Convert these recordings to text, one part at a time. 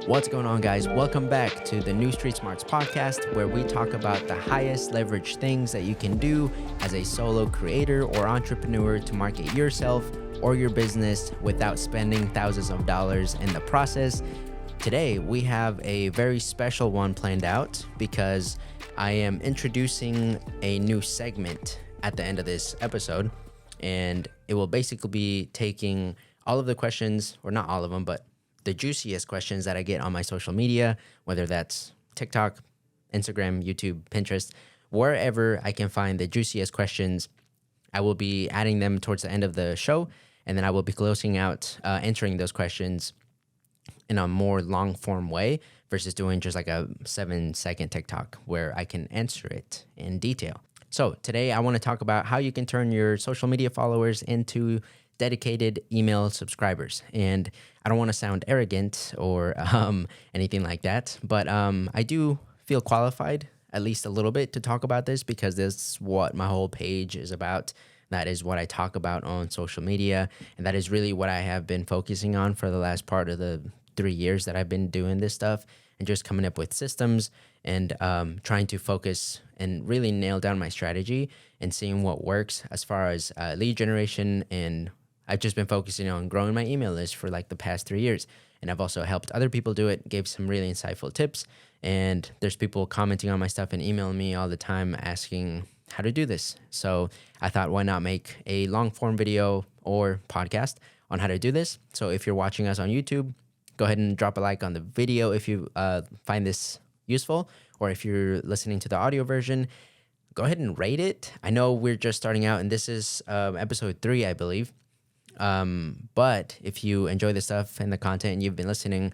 What's going on, guys? Welcome back to the New Street Smarts podcast, where we talk about the highest leverage things that you can do as a solo creator or entrepreneur to market yourself or your business without spending thousands of dollars in the process. Today, we have a very special one planned out because I am introducing a new segment at the end of this episode, and it will basically be taking all of the questions, or not all of them, but the juiciest questions that I get on my social media, whether that's TikTok, Instagram, YouTube, Pinterest, wherever I can find the juiciest questions. I will be adding them towards the end of the show, and then I will be closing out answering those questions in a more long form way versus doing just like a 7-second TikTok where I can answer it in detail. So today I want to talk about how you can turn your social media followers into dedicated email subscribers. And I don't want to sound arrogant or anything like that, but I do feel qualified at least a little bit to talk about this because this is what my whole page is about. That is what I talk about on social media, and that is really what I have been focusing on for the last part of the 3 years that I've been doing this stuff and just coming up with systems and trying to focus and really nail down my strategy and seeing what works as far as lead generation. And I've just been focusing on growing my email list for like the past 3 years. And I've also helped other people do it, gave some really insightful tips. And there's people commenting on my stuff and emailing me all the time asking how to do this. So I thought, why not make a long form video or podcast on how to do this? So if you're watching us on YouTube, go ahead and drop a like on the video if you find this useful. Or if you're listening to the audio version, go ahead and rate it. I know we're just starting out and this is episode 3, I believe. But if you enjoy the stuff and the content and you've been listening,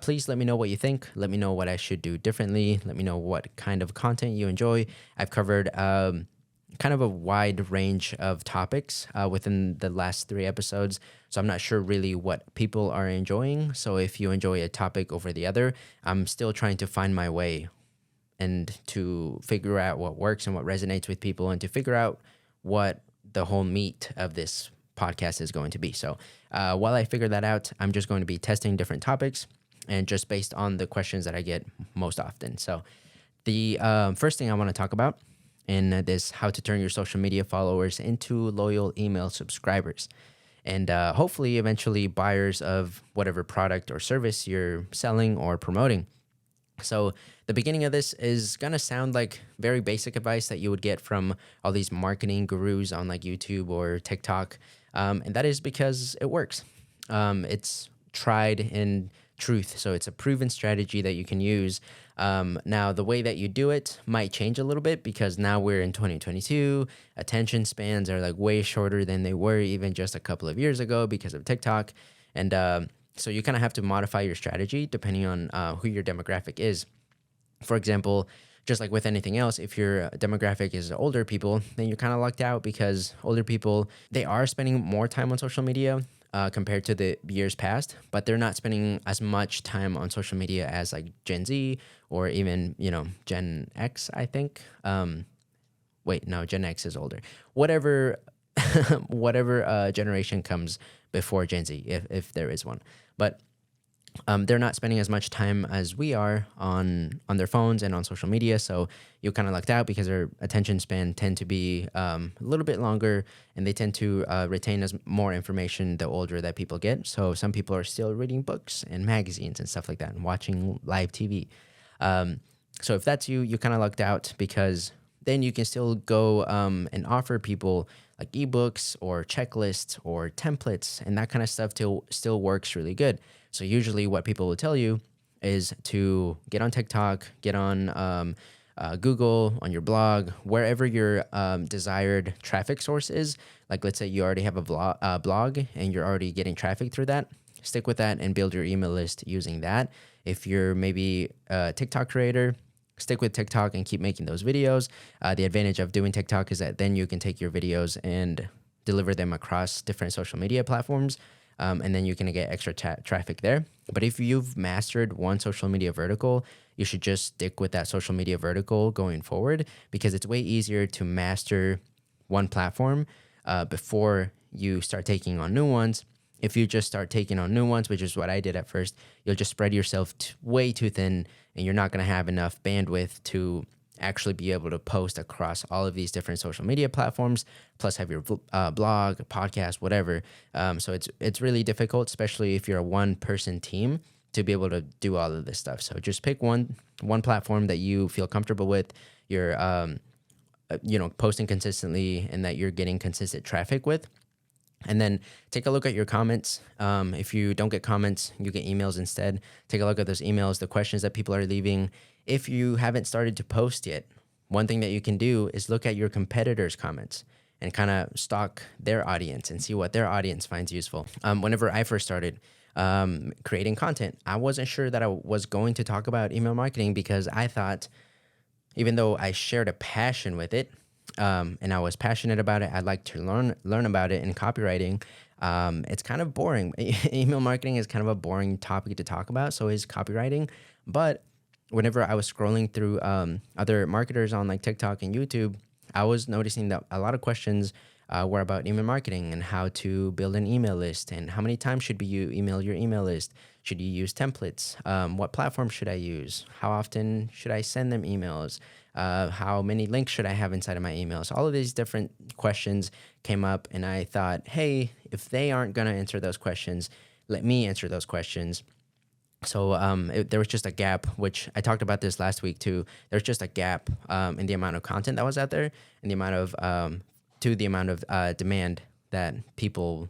please let me know what you think. Let me know what I should do differently. Let me know what kind of content you enjoy. I've covered kind of a wide range of topics within the last 3 episodes. So I'm not sure really what people are enjoying. So if you enjoy a topic over the other, I'm still trying to find my way and to figure out what works and what resonates with people and to figure out what the whole meat of this podcast is going to be. So while I figure that out, I'm just going to be testing different topics and just based on the questions that I get most often. So the first thing I want to talk about in this, how to turn your social media followers into loyal email subscribers and hopefully eventually buyers of whatever product or service you're selling or promoting. So the beginning of this is going to sound like very basic advice that you would get from all these marketing gurus on like YouTube or TikTok. And that is because it works. It's tried in truth. So it's a proven strategy that you can use. Now, the way that you do it might change a little bit because now we're in 2022. Attention spans are like way shorter than they were even just a couple of years ago because of TikTok. And so you kind of have to modify your strategy depending on who your demographic is. For example, just like with anything else, if your demographic is older people, then you're kind of lucked out because older people, they are spending more time on social media compared to the years past, but they're not spending as much time on social media as like Gen Z or even, Gen X, I think. Wait, no, Gen X is older. Whatever generation comes before Gen Z, if there is one. But they're not spending as much time as we are on their phones and on social media. So you're kind of lucked out because their attention span tend to be a little bit longer and they tend to retain more information the older that people get. So some people are still reading books and magazines and stuff like that and watching live TV. So if that's you, you're kind of lucked out because then you can still go and offer people like ebooks or checklists or templates and that kind of stuff still works really good. So usually what people will tell you is to get on TikTok, get on Google, on your blog, wherever your desired traffic source is. Like let's say you already have a blog and you're already getting traffic through that. Stick with that and build your email list using that. If you're maybe a TikTok creator, stick with TikTok and keep making those videos. The advantage of doing TikTok is that then you can take your videos and deliver them across different social media platforms. And then you can get extra traffic there. But if you've mastered one social media vertical, you should just stick with that social media vertical going forward because it's way easier to master one platform before you start taking on new ones if you just start taking on new ones, which is what I did at first, you'll just spread yourself way too thin, and you're not going to have enough bandwidth to actually be able to post across all of these different social media platforms, plus have your blog, podcast, whatever. So it's really difficult, especially if you're a one-person team, to be able to do all of this stuff. So just pick one platform that you feel comfortable with. You're posting consistently and that you're getting consistent traffic with. And then take a look at your comments. If you don't get comments, you get emails instead. Take a look at those emails, the questions that people are leaving. If you haven't started to post yet, one thing that you can do is look at your competitors' comments and kind of stalk their audience and see what their audience finds useful. Whenever I first started creating content, I wasn't sure that I was going to talk about email marketing because I thought, even though I shared a passion with it, and I was passionate about it, I'd like to learn about it in copywriting. It's kind of boring. Email marketing is kind of a boring topic to talk about. So is copywriting. But whenever I was scrolling through other marketers on like TikTok and YouTube, I was noticing that a lot of questions were about email marketing and how to build an email list and how many times should you email your email list. Should you use templates? What platform should I use? How often should I send them emails? How many links should I have inside of my emails? All of these different questions came up, and I thought, hey, if they aren't going to answer those questions, let me answer those questions. So there was just a gap, which I talked about this last week too. There's just a gap in the amount of content that was out there and the amount of demand that people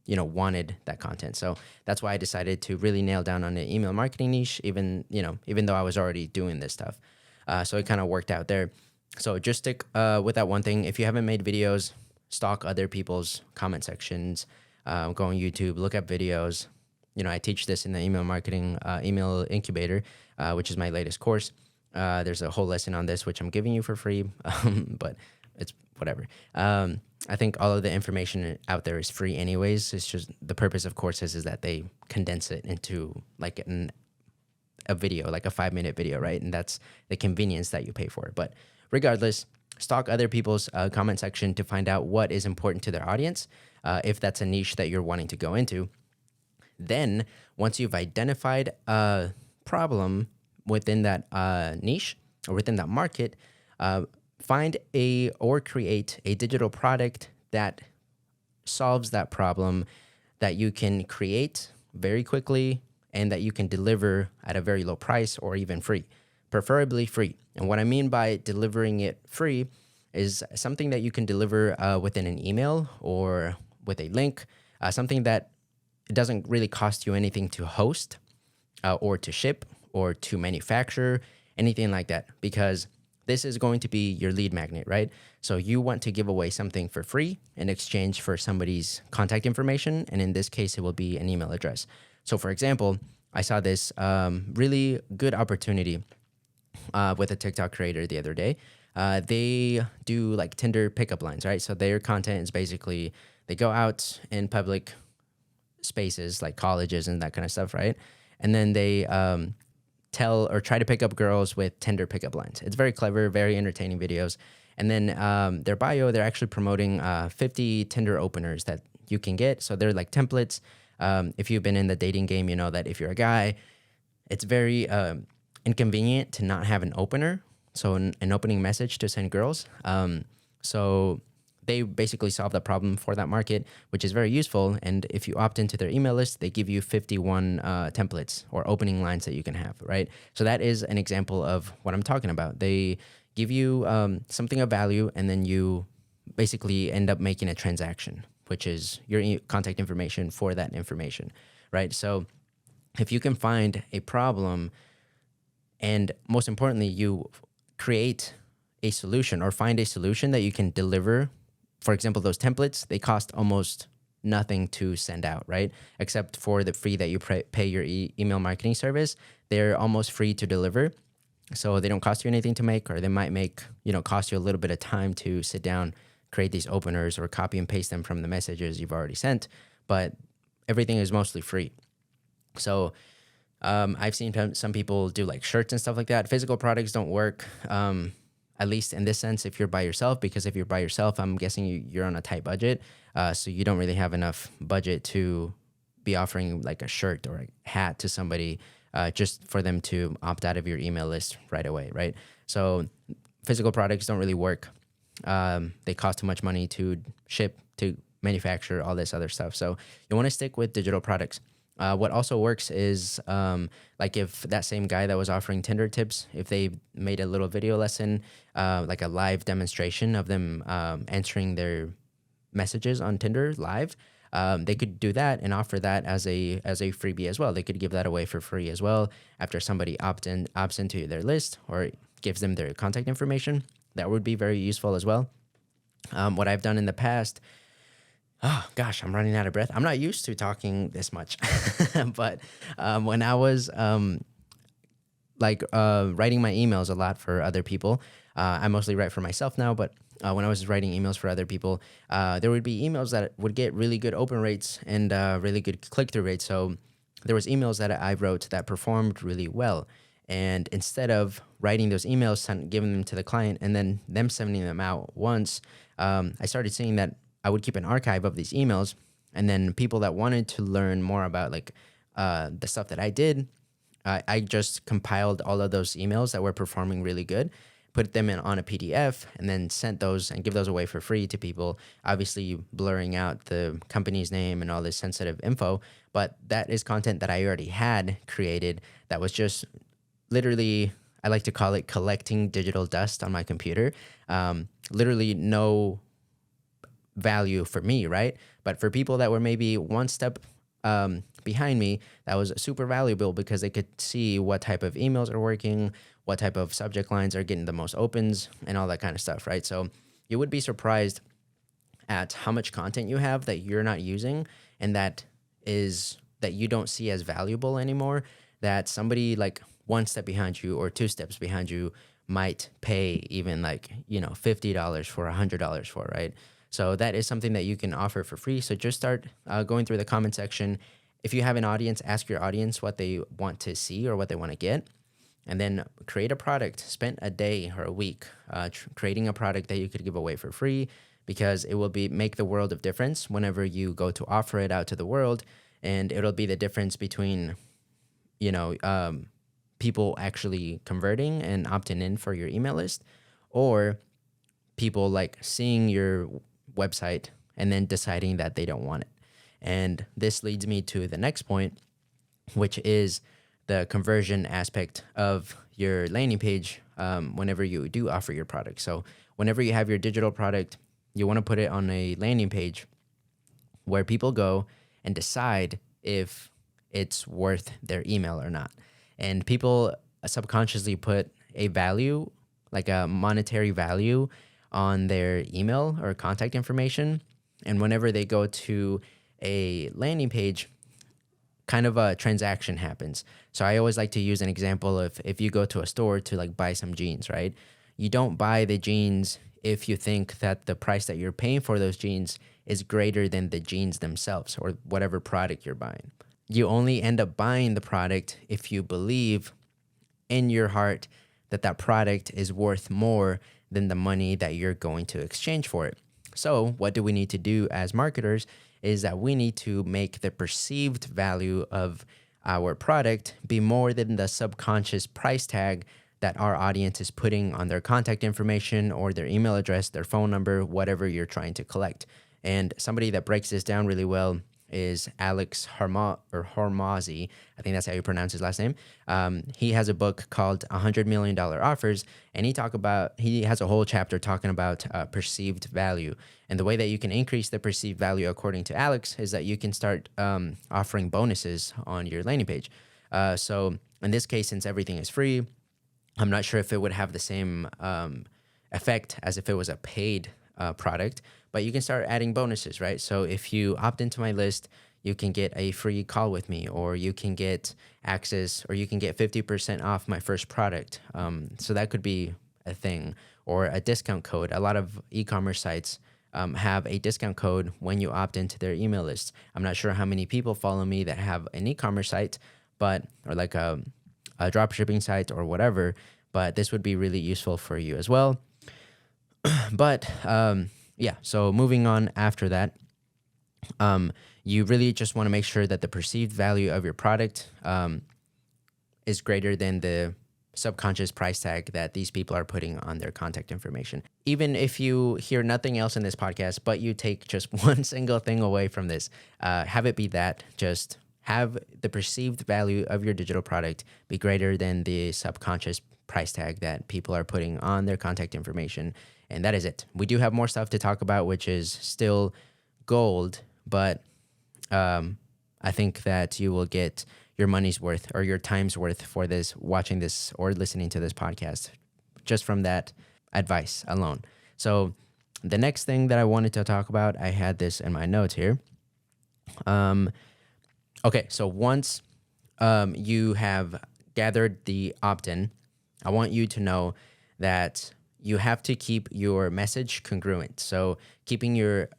wanted that content. So that's why I decided to really nail down on the email marketing niche, even though I was already doing this stuff. So it kind of worked out there. So just stick with that one thing. If you haven't made videos, stalk other people's comment sections, go on YouTube, look up videos. I teach this in the email marketing email incubator, which is my latest course. There's a whole lesson on this, which I'm giving you for free, but it's whatever. I think all of the information out there is free anyways. It's just the purpose of courses is that they condense it into like a video, like a 5-minute video, right? And that's the convenience that you pay for. But regardless, stalk other people's comment section to find out what is important to their audience, if that's a niche that you're wanting to go into. Then once you've identified a problem within that niche or within that market, find or create a digital product that solves that problem that you can create very quickly and that you can deliver at a very low price or even free, preferably free. And what I mean by delivering it free is something that you can deliver within an email or with a link, something that it doesn't really cost you anything to host or to ship or to manufacture, anything like that, because this is going to be your lead magnet, right? So you want to give away something for free in exchange for somebody's contact information. And in this case, it will be an email address. So for example, I saw this really good opportunity with a TikTok creator the other day. They do like Tinder pickup lines, right? So their content is basically they go out in public spaces like colleges and that kind of stuff, right? And then they tell or try to pick up girls with Tinder pickup lines. It's very clever, very entertaining videos. And then their bio, they're actually promoting 50 Tinder openers that you can get. So they're like templates. If you've been in the dating game, you know that if you're a guy, it's very inconvenient to not have an opener. So an opening message to send girls. So they basically solve that problem for that market, which is very useful. And if you opt into their email list, they give you 51 templates or opening lines that you can have, right? So that is an example of what I'm talking about. They give you something of value, and then you basically end up making a transaction, which is your contact information for that information, right? So if you can find a problem, and most importantly, you create a solution or find a solution that you can deliver. For example, those templates, they cost almost nothing to send out, right? Except for the fee that you pay your email marketing service. They're almost free to deliver. So they don't cost you anything to make, or they might cost you a little bit of time to sit down, create these openers or copy and paste them from the messages you've already sent. But everything is mostly free. So I've seen some people do like shirts and stuff like that. Physical products don't work. at least in this sense, if you're by yourself, because if you're by yourself, I'm guessing you're on a tight budget. So you don't really have enough budget to be offering like a shirt or a hat to somebody just for them to opt out of your email list right away, right? So physical products don't really work. They cost too much money to ship, to manufacture, all this other stuff. So you want to stick with digital products. What also works is like if that same guy that was offering Tinder tips, if they made a little video lesson, like a live demonstration of them answering their messages on Tinder live, they could do that and offer that as a freebie as well. They could give that away for free as well after somebody opts into their list or gives them their contact information. That would be very useful as well. What I've done in the past. Oh gosh, I'm running out of breath. I'm not used to talking this much, but when I was writing my emails a lot for other people, I mostly write for myself now. But when I was writing emails for other people, there would be emails that would get really good open rates and really good click-through rates. So there was emails that I wrote that performed really well. And instead of writing those emails, giving them to the client, and then them sending them out once, I started seeing that I would keep an archive of these emails, and then people that wanted to learn more about like the stuff that I did, I just compiled all of those emails that were performing really good, put them on a PDF, and then sent those and give those away for free to people, obviously blurring out the company's name and all this sensitive info. But that is content that I already had created that was just literally, I like to call it collecting digital dust on my computer. Literally no value for me, right? But for people that were maybe one step behind me, that was super valuable because they could see what type of emails are working, what type of subject lines are getting the most opens, and all that kind of stuff, right? So you would be surprised at how much content you have that you're not using and that you don't see as valuable anymore, that somebody like one step behind you or two steps behind you might pay even like, $50 for $100 for, right? So that is something that you can offer for free. So just start going through the comment section. If you have an audience, ask your audience what they want to see or what they want to get. And then create a product. Spend a day or a week creating a product that you could give away for free, because it will make the world of difference whenever you go to offer it out to the world. And it'll be the difference between, people actually converting and opting in for your email list, or people like seeing your website and then deciding that they don't want it. And this leads me to the next point, which is the conversion aspect of your landing page whenever you do offer your product. So whenever you have your digital product, you want to put it on a landing page where people go and decide if it's worth their email or not. And people subconsciously put a value, like a monetary value, on their email or contact information. And whenever they go to a landing page, kind of a transaction happens. So I always like to use an example of if you go to a store to like buy some jeans, right? You don't buy the jeans if you think that the price that you're paying for those jeans is greater than the jeans themselves or whatever product you're buying. You only end up buying the product if you believe in your heart that that product is worth more than the money that you're going to exchange for it. So what do we need to do as marketers is that we need to make the perceived value of our product be more than the subconscious price tag that our audience is putting on their contact information or their email address, their phone number, whatever you're trying to collect. And somebody that breaks this down really well is Alex Hormozi. I think that's how you pronounce his last name. He has a book called $100 Million Offers, and he has a whole chapter talking about perceived value. And the way that you can increase the perceived value, according to Alex, is that you can start offering bonuses on your landing page. So in this case, since everything is free, I'm not sure if it would have the same effect as if it was a paid product, but you can start adding bonuses, right? So if you opt into my list, you can get a free call with me, or you can get access, or you can get 50% off my first product. So that could be a thing, or a discount code. A lot of e-commerce sites have a discount code when you opt into their email list. I'm not sure how many people follow me that have an e-commerce site, or like a drop shipping site or whatever, but this would be really useful for you as well. But yeah, so moving on after that, you really just want to make sure that the perceived value of your product is greater than the subconscious price tag that these people are putting on their contact information. Even if you hear nothing else in this podcast, but you take just one single thing away from this, have it be that just have the perceived value of your digital product be greater than the subconscious price tag that people are putting on their contact information. And that is it. We do have more stuff to talk about, which is still gold, but I think that you will get your money's worth or your time's worth for this, watching this or listening to this podcast, just from that advice alone. So the next thing that I wanted to talk about, I had this in my notes here. Okay, so once you have gathered the opt-in, I want you to know that you have to keep your message congruent. So keeping your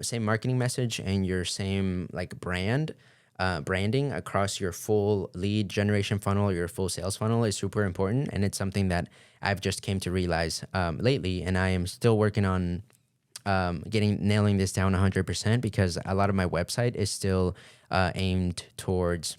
same marketing message and your same like branding across your full lead generation funnel or your full sales funnel is super important. And it's something that I've just came to realize lately. And I am still working on nailing this down 100%, because a lot of my website is still aimed towards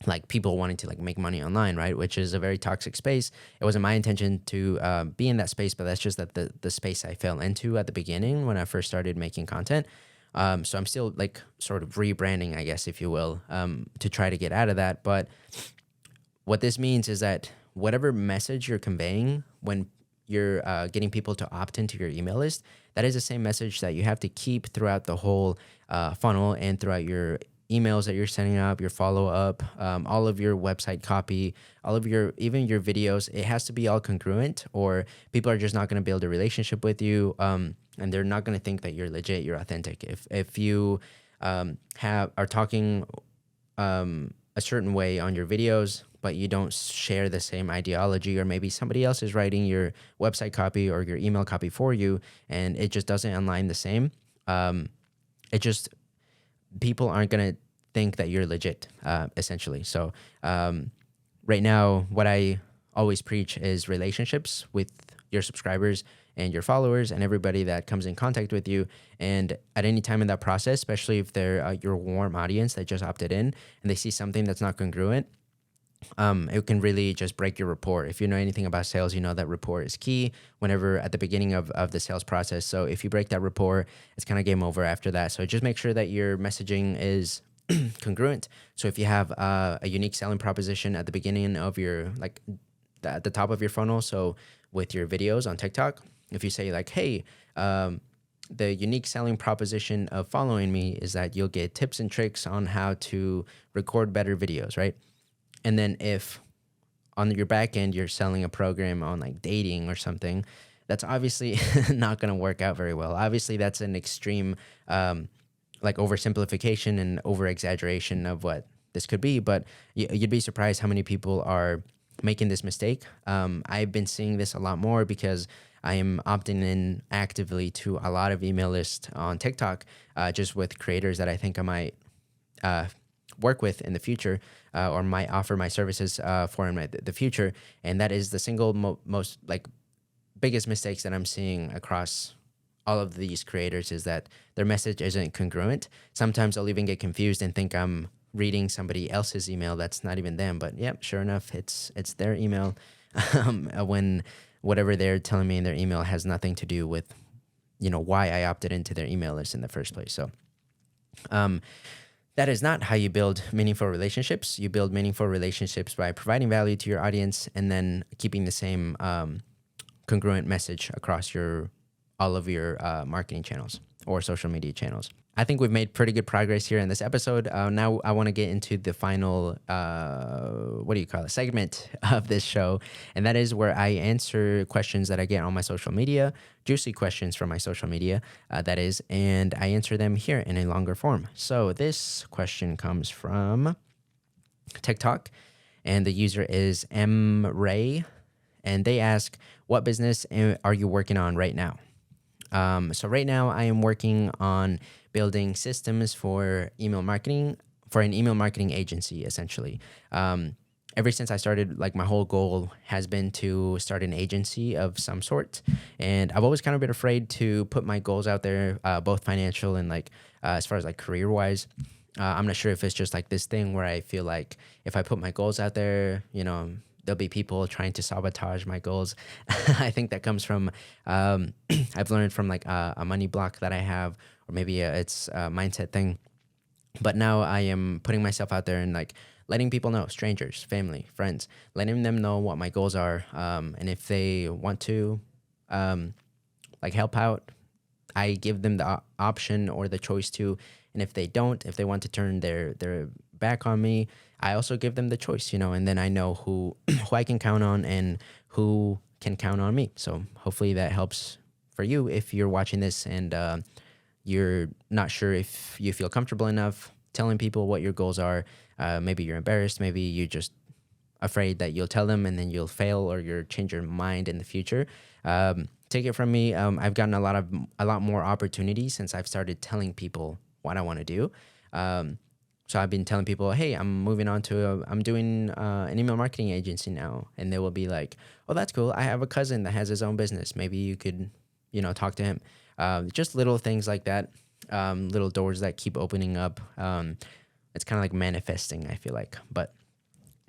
like people wanting to like make money online, right? Which is a very toxic space. It wasn't my intention to be in that space, but that's just that the space I fell into at the beginning when I first started making content. So I'm still like sort of rebranding, I guess, if you will, to try to get out of that. But what this means is that whatever message you're conveying when you're getting people to opt into your email list, that is the same message that you have to keep throughout the whole funnel and throughout your emails that you're sending up, your follow-up, all of your website copy, all of even your videos. It has to be all congruent, or people are just not going to build a relationship with you, and they're not going to think that you're legit, you're authentic. If you are talking a certain way on your videos, but you don't share the same ideology, or maybe somebody else is writing your website copy or your email copy for you, and it just doesn't align the same, people aren't going to think that you're legit, essentially. So right now, what I always preach is relationships with your subscribers and your followers and everybody that comes in contact with you. And at any time in that process, especially if they're your warm audience that just opted in and they see something that's not congruent, it can really just break your rapport. If you know anything about sales, you know that rapport is key whenever at the beginning of the sales process. So if you break that rapport, it's kind of game over after that. So just make sure that your messaging is congruent. So if you have a unique selling proposition at the beginning of your, like at the top of your funnel, so with your videos on TikTok, if you say like, hey, the unique selling proposition of following me is that you'll get tips and tricks on how to record better videos, right? And then if on your back end, you're selling a program on like dating or something, that's obviously not going to work out very well. Obviously, that's an extreme like oversimplification and over exaggeration of what this could be. But you'd be surprised how many people are making this mistake. I've been seeing this a lot more because I am opting in actively to a lot of email lists on TikTok, just with creators that I think I might work with in the future, or might offer my services for in the future. And that is the single most like biggest mistakes that I'm seeing across all of these creators, is that their message isn't congruent. Sometimes I'll even get confused and think I'm reading somebody else's email that's not even them. But yep, sure enough, it's their email, when whatever they're telling me in their email has nothing to do with, why I opted into their email list in the first place. So that is not how you build meaningful relationships. You build meaningful relationships by providing value to your audience and then keeping the same congruent message across all of your marketing channels or social media channels. I think we've made pretty good progress here in this episode. Now I want to get into the final, segment of this show. And that is where I answer questions that I get on my social media, juicy questions from my social media, that is, and I answer them here in a longer form. So this question comes from TikTok, and the user is mray, and they ask, what business are you working on right now? So right now I am working on building systems for email marketing, for an email marketing agency, essentially. ever since I started, like my whole goal has been to start an agency of some sort. And I've always kind of been afraid to put my goals out there, both financial and like as far as like career wise. I'm not sure if it's just like this thing where I feel like if I put my goals out there, there'll be people trying to sabotage my goals. I think that comes from, I've learned from like a money block that I have, or maybe it's a mindset thing. But now I am putting myself out there and like letting people know, strangers, family, friends, letting them know what my goals are. And if they want to like help out, I give them the option or the choice to. And if they don't, if they want to turn their back on me, I also give them the choice, and then I know who who I can count on and who can count on me. So hopefully that helps for you if you're watching this and you're not sure if you feel comfortable enough telling people what your goals are. Maybe you're embarrassed. Maybe you're just afraid that you'll tell them and then you'll fail or you'll change your mind in the future. Take it from me. I've gotten a lot more opportunities since I've started telling people what I want to do. So I've been telling people, hey, I'm moving on to, I'm doing an email marketing agency now. And they will be like, oh, that's cool. I have a cousin that has his own business. Maybe you could, talk to him. Just little things like that, little doors that keep opening up. It's kind of like manifesting, I feel like. But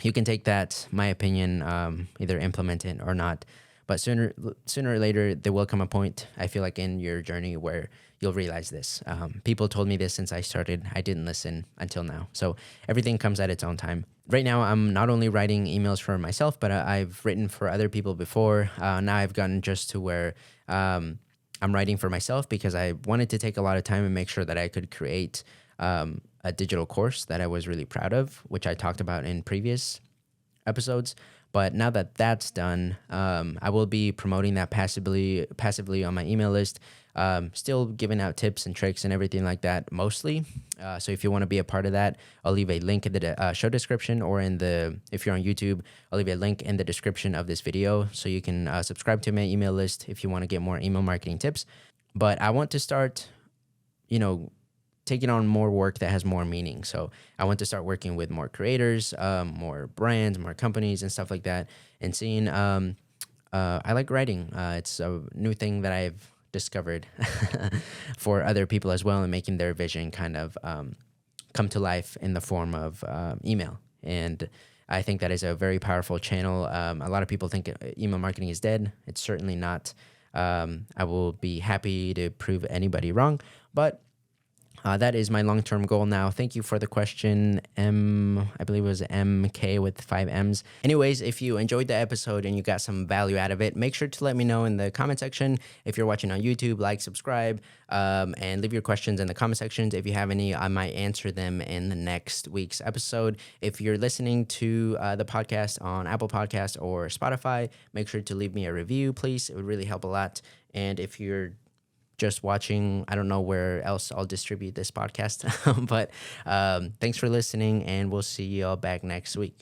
you can take that, my opinion, either implement it or not. But sooner or later, there will come a point, I feel like, in your journey where you'll realize this. People told me this since I started. I didn't listen until now. So everything comes at its own time. Right now, I'm not only writing emails for myself, but I've written for other people before. Now I've gotten just to where I'm writing for myself because I wanted to take a lot of time and make sure that I could create a digital course that I was really proud of, which I talked about in previous episodes. But now that that's done, I will be promoting that passively on my email list, still giving out tips and tricks and everything like that mostly. So if you want to be a part of that, I'll leave a link in the show description, or if you're on YouTube, I'll leave a link in the description of this video so you can subscribe to my email list if you want to get more email marketing tips. But I want to start, taking on more work that has more meaning. So I want to start working with more creators, more brands, more companies and stuff like that. And seeing, I like writing. It's a new thing that I've discovered for other people as well, and making their vision kind of come to life in the form of email. And I think that is a very powerful channel. A lot of people think email marketing is dead. It's certainly not. I will be happy to prove anybody wrong, but that is my long-term goal now. Thank you for the question, I believe it was MK with 5 M's. Anyways, if you enjoyed the episode and you got some value out of it, make sure to let me know in the comment section. If you're watching on YouTube, like, subscribe, and leave your questions in the comment sections. If you have any, I might answer them in the next week's episode. If you're listening to the podcast on Apple Podcasts or Spotify, make sure to leave me a review, please. It would really help a lot. And if you're just watching, I don't know where else I'll distribute this podcast, but thanks for listening, and we'll see you all back next week.